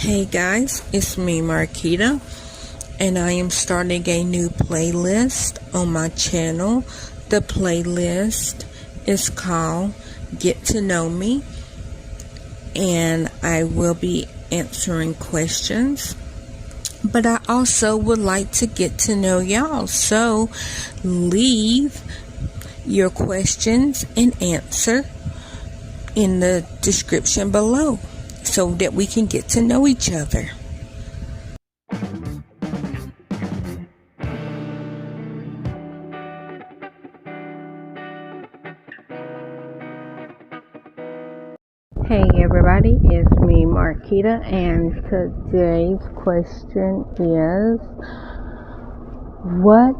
Hey guys, it's me Marquita, and I am starting a new playlist on my channel. The playlist is called Get to Know Me, and I will be answering questions, but I also would like to get to know y'all, so leave your questions and answer in the description below so that we can get to know each other. Hey everybody, it's me Marquita, and today's question is, what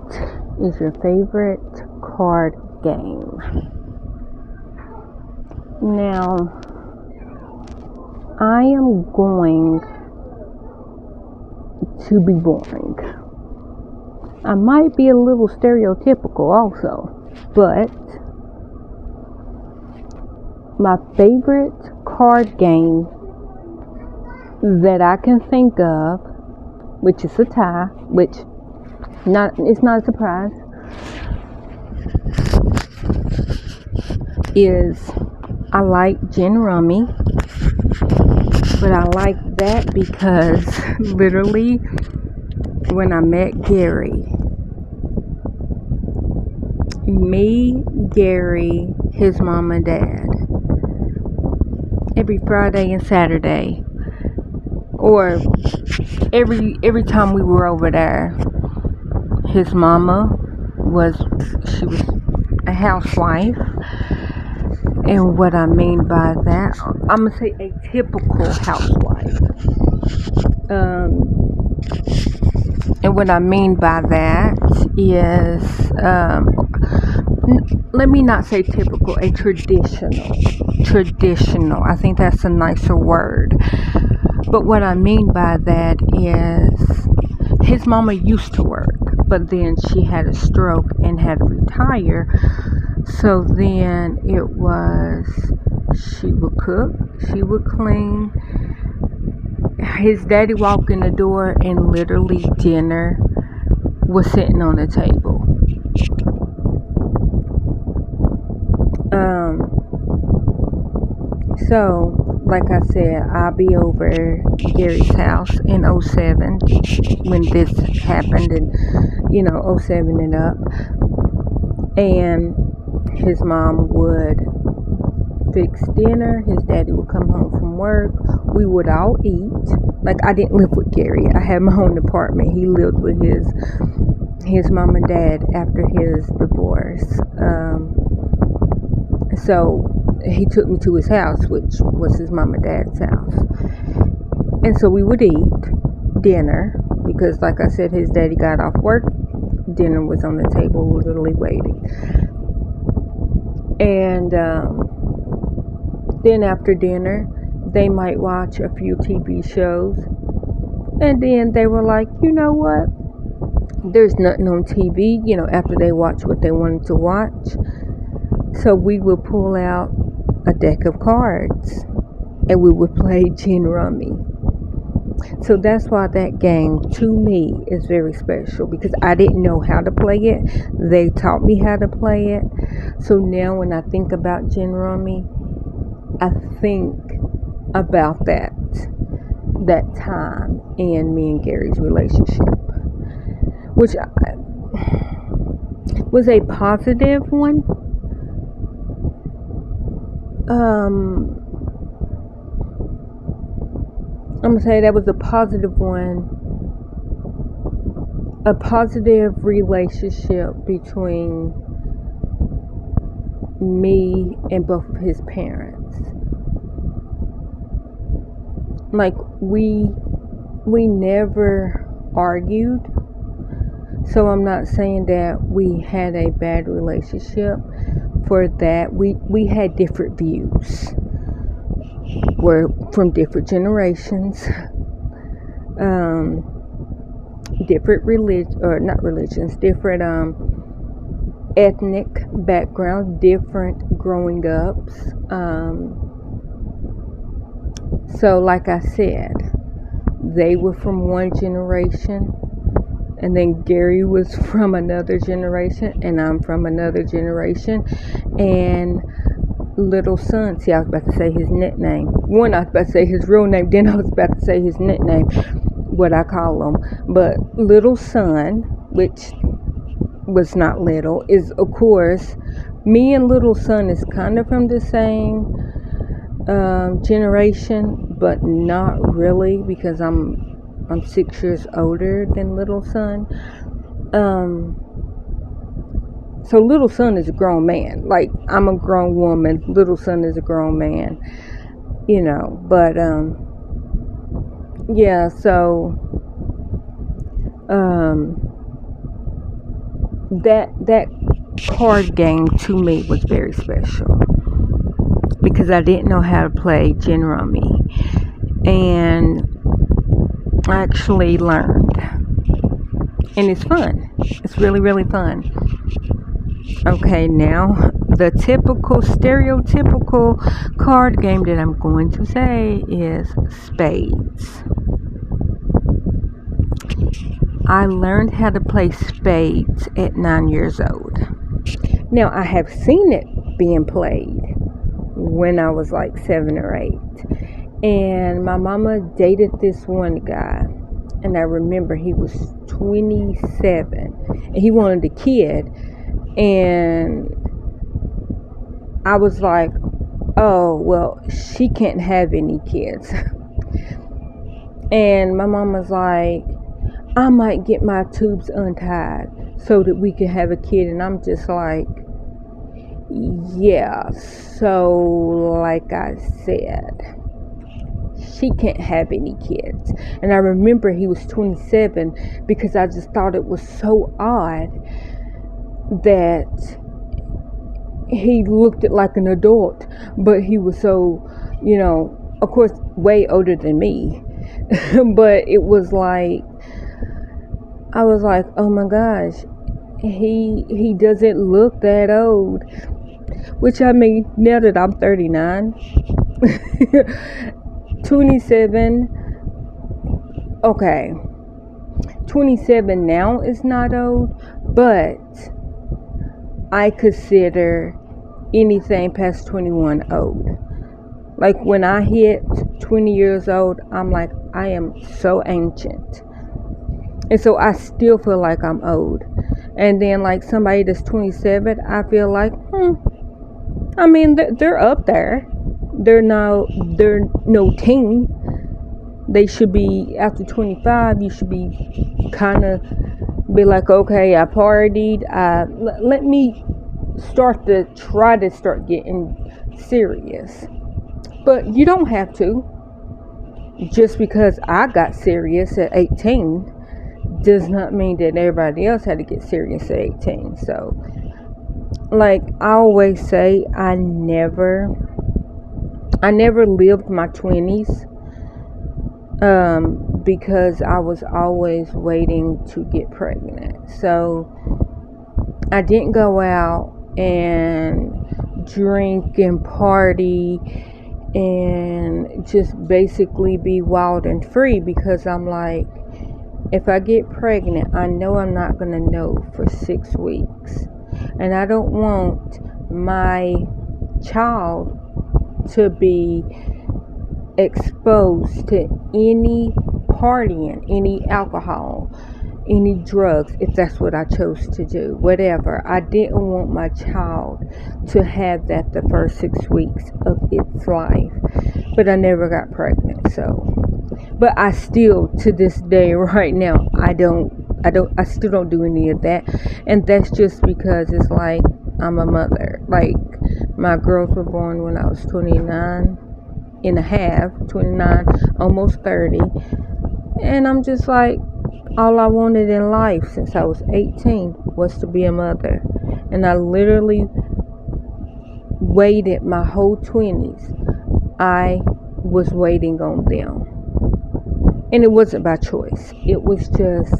is your favorite card game? Now, I am going to be boring. I might be a little stereotypical also, but my favorite card game that I can think of, which is a tie, it's not a surprise, is I like Gin Rummy. But I like that because literally when I met Gary, Gary, his mom and dad, every Friday and Saturday, or every time we were over there, his mama was a housewife. And what I mean by that, I'm going to say a typical housewife. And what I mean by that is, let me not say typical, a traditional. I think that's a nicer word. But what I mean by that is, his mama used to work, but then she had a stroke and had to retire. So then it was, she would cook, she would clean. His daddy walked in the door and literally dinner was sitting on the table. So, like I said, I'll be over Gary's house in 07 when this happened, and 07 and up. And his mom would fix dinner, his daddy would come home from work, we would all eat. Like, I didn't live with Gary, I had my own apartment. He lived with his mom and dad after his divorce. So he took me to his house, which was his mom and dad's house. And so we would eat dinner because, like I said, his daddy got off work, dinner was on the table, literally waiting. And then after dinner, they might watch a few TV shows. And then they were like, you know what? There's nothing on TV, after they watch what they wanted to watch. So we would pull out a deck of cards and we would play Gin Rummy. So that's why that game, to me, is very special, because I didn't know how to play it. They taught me how to play it. So now when I think about Gin Rummy, I think about that time in me and Gary's relationship, which was a positive one. I'm going to say that was a positive one. A positive relationship between me and both of his parents. Like, we never argued. So I'm not saying that we had a bad relationship. For that, we had different views. We're from different generations, different different ethnic backgrounds, different growing ups. So like I said, they were from one generation, and then Gary was from another generation, and I'm from another generation. And little son, see, I was about to say his nickname. One, I was about to say his real name, then I was about to say his nickname, what I call him. But little son, which was not little, is of course, me and little son is kind of from the same generation, but not really, because I'm 6 years older than little son. So little son is a grown man. Like, I'm a grown woman. Little son is a grown man. But yeah. So that card game to me was very special, because I didn't know how to play Gin Rummy, and I actually learned, and it's fun. It's really, really fun. Okay, now the stereotypical card game that I'm going to say is spades. I learned how to play spades at 9 years old. Now, I have seen it being played when I was like 7 or 8. And my mama dated this one guy, and I remember he was 27, and he wanted a kid. And I was like, oh, well, she can't have any kids. And my mom was like, I might get my tubes untied so that we can have a kid. And I'm just like, yeah. So, like I said, she can't have any kids. And I remember he was 27, because I just thought it was so odd that he looked like an adult, but he was so, of course, way older than me. But it was like, I was like, oh my gosh, he doesn't look that old. Which, I mean, now that I'm 39, 27, okay, 27 now is not old, but I consider anything past 21 old. Like, when I hit 20 years old, I'm like, I am so ancient. And so I still feel like I'm old. And then, like, somebody that's 27, I feel like, I mean, they're up there. They're no teen. They should be, after 25, you should be kind of be like, okay, I partied. Let me start getting serious. But you don't have to. Just because I got serious at 18 does not mean that everybody else had to get serious at 18. So, like I always say, I never lived my 20s because I was always waiting to get pregnant. So I didn't go out and drink and party and just basically be wild and free, because I'm like, if I get pregnant, I know I'm not going to know for 6 weeks. And I don't want my child to be exposed to any partying, any alcohol, any drugs, if that's what I chose to do, whatever. I didn't want my child to have that the first 6 weeks of its life. But I never got pregnant, so. But I still, to this day, right now, I still don't do any of that. And that's just because it's like, I'm a mother. Like, my girls were born when I was 29 and a half, 29, almost 30. And I'm just like, all I wanted in life since I was 18 was to be a mother. And I literally waited my whole 20s. I was waiting on them. And it wasn't by choice. It was just,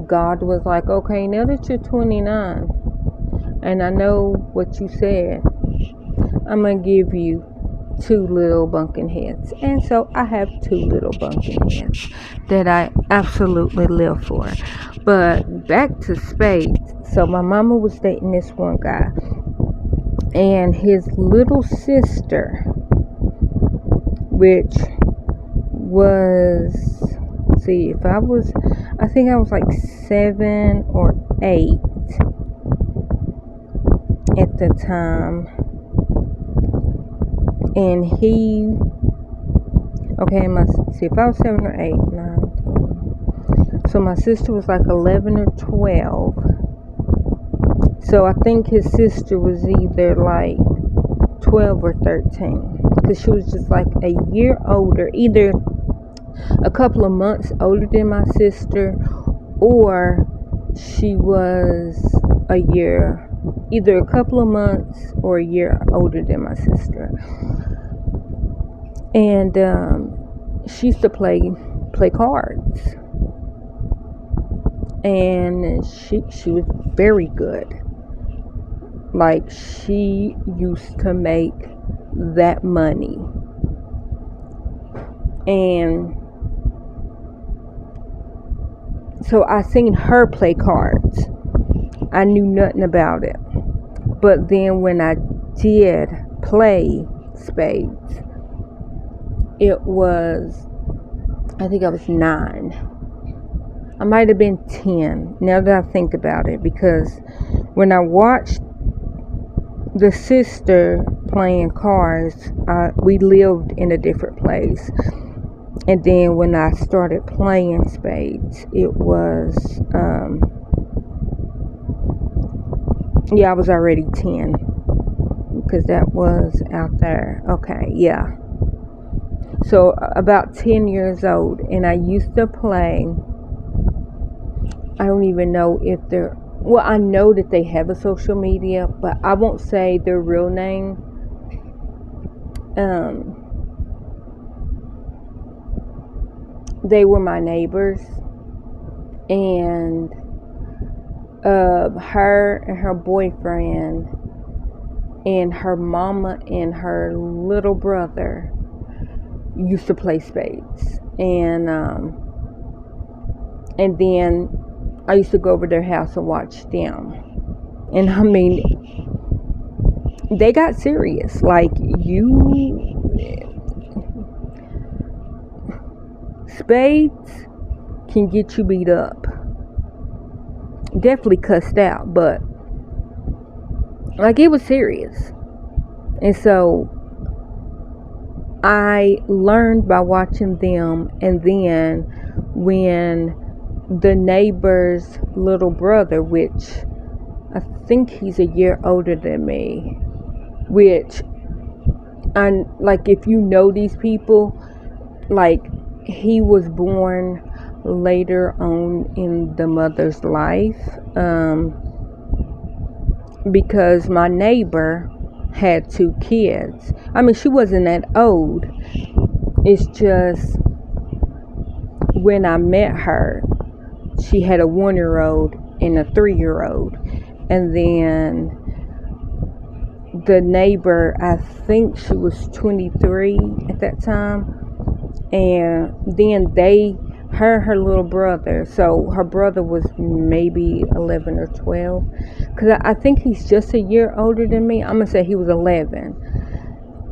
God was like, okay, now that you're 29, and I know what you said, I'm going to give you two little bunking heads. And so I have two little bunking heads that I absolutely live for. But back to spades. So my mama was dating this one guy, and his little sister, which was, I think I was like 7 or 8 at the time. And if I was 7 or 8, 9, 10. So my sister was like 11 or 12. So I think his sister was either like 12 or 13. Because she was just like a year older, either a couple of months older than my sister, or she was a year, either a couple of months or a year older than my sister. And she used to play cards, and she was very good. Like, she used to make that money. And so I seen her play cards. I knew nothing about it. But then when I did play spades, it was, I think I was 9. I might have been 10, now that I think about it, because when I watched the sister playing cards, we lived in a different place. And then when I started playing spades, it was, I was already 10, because that was out there. Okay, yeah. So about 10 years old, and I used to play, I don't even know if they're, well, I know that they have a social media, but I won't say their real name. They were my neighbors, and her and her boyfriend and her mama and her little brother used to play spades, and then I used to go over their house and watch them. And I mean, they got serious. Like, spades can get you beat up. Definitely cussed out, but like, it was serious. And so I learned by watching them. And then when the neighbor's little brother, which I think he's a year older than me, which like, if you know these people, like, he was born later on in the mother's life, because my neighbor had 2 kids. I mean, she wasn't that old. It's just, when I met her, she had a 1-year-old and a 3-year-old. And then the neighbor, I think she was 23 at that time. And then her little brother, so her brother was maybe 11 or 12. Because I think he's just a year older than me. I'm going to say he was 11.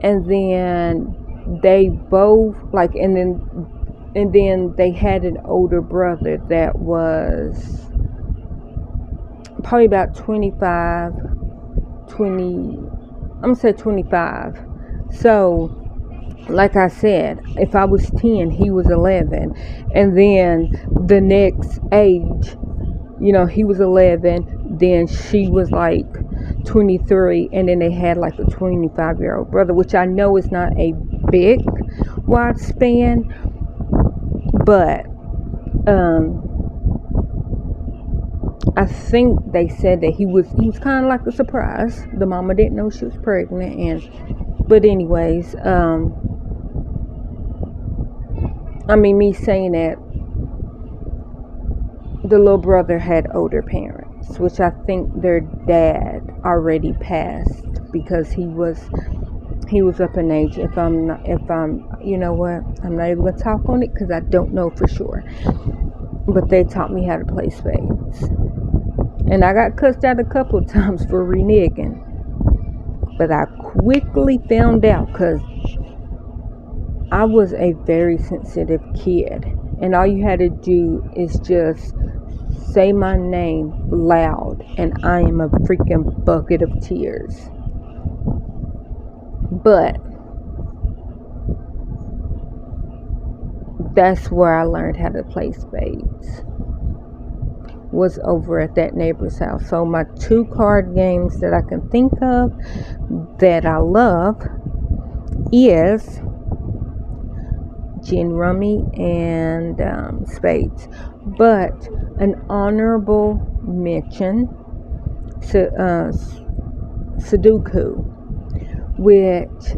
And then they both, like, and then they had an older brother that was probably about 25. I'm going to say 25. So, like I said, if I was 10, he was 11. And then the next age, he was 11. Then she was like 23. And then they had like a 25-year-old brother, which I know is not a big wide span. But I think they said that he was kind of like a surprise. The mama didn't know she was pregnant. But anyways, I mean, me saying that, the little brother had older parents, which I think their dad already passed, because he he was up in age. You know what, I'm not even gonna talk on it because I don't know for sure. But they taught me how to play spades, and I got cussed out a couple of times for reneging. But I quickly found out because I was a very sensitive kid, and all you had to do is just say my name loud, and I am a freaking bucket of tears. But that's where I learned how to play spades, was over at that neighbor's house. So my 2 card games that I can think of that I love is gin rummy and spades. But an honorable mention, Sudoku, which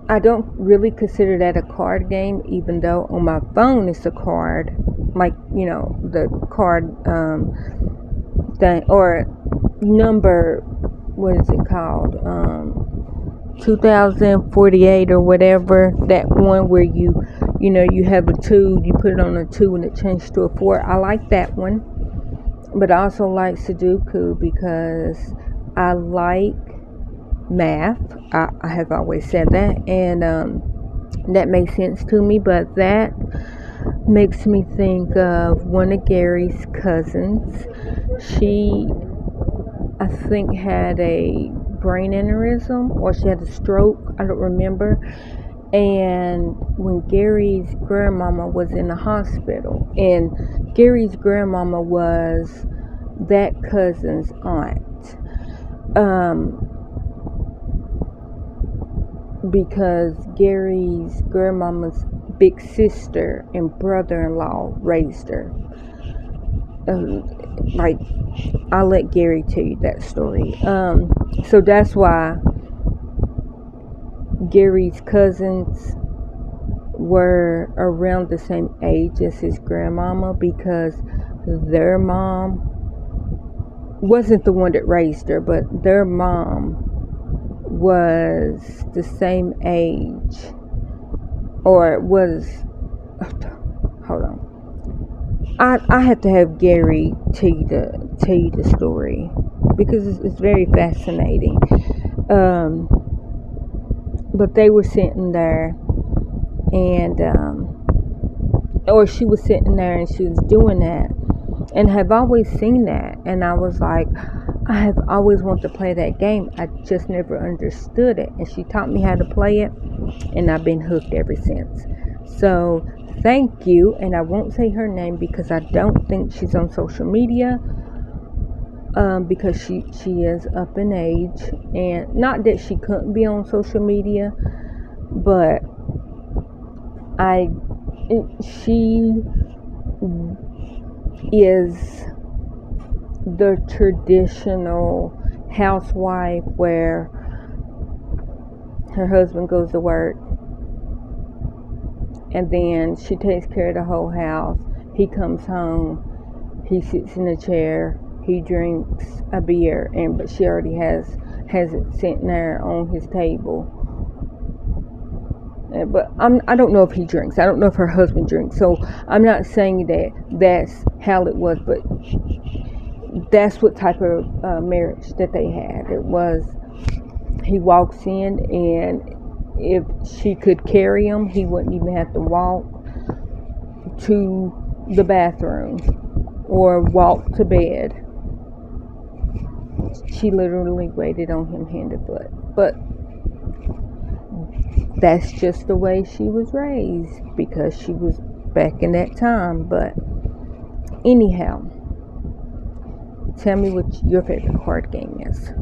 I don't really consider that a card game, even though on my phone it's a card, like, you know, the card thing, or number, what is it called, 2048 or whatever, that one where you have a 2, you put it on a 2 and it changes to a 4. I like that one. But I also like Sudoku because I like math. I have always said that, and that makes sense to me. But that makes me think of one of Gary's cousins. She, I think, had a brain aneurysm, or she had a stroke, I don't remember. And when Gary's grandmama was in the hospital, and Gary's grandmama was that cousin's aunt, because Gary's grandmama's big sister and brother-in-law raised her. Like, I'll let Gary tell you that story. So that's why Gary's cousins were around the same age as his grandmama, because their mom wasn't the one that raised her, but their mom was the same age, or was, hold on, I have to have Gary tell you the story, because it's very fascinating. But they were sitting there, and or she was sitting there and she was doing that, and have always seen that, and I was like, I have always wanted to play that game. I just never understood it, and she taught me how to play it, and I've been hooked ever since. So thank you. And I won't say her name because I don't think she's on social media, because she is up in age, and not that she couldn't be on social media, but she is the traditional housewife where her husband goes to work, and then she takes care of the whole house. He comes home, he sits in a chair, he drinks a beer, but she already has it sitting there on his table. But I don't know if he drinks. I don't know if her husband drinks. So I'm not saying that that's how it was, but that's what type of marriage that they had. It was, he walks in, and if she could carry him, he wouldn't even have to walk to the bathroom or walk to bed. She literally waited on him hand and foot. But that's just the way she was raised, because she was back in that time. But anyhow, tell me what your favorite card game is.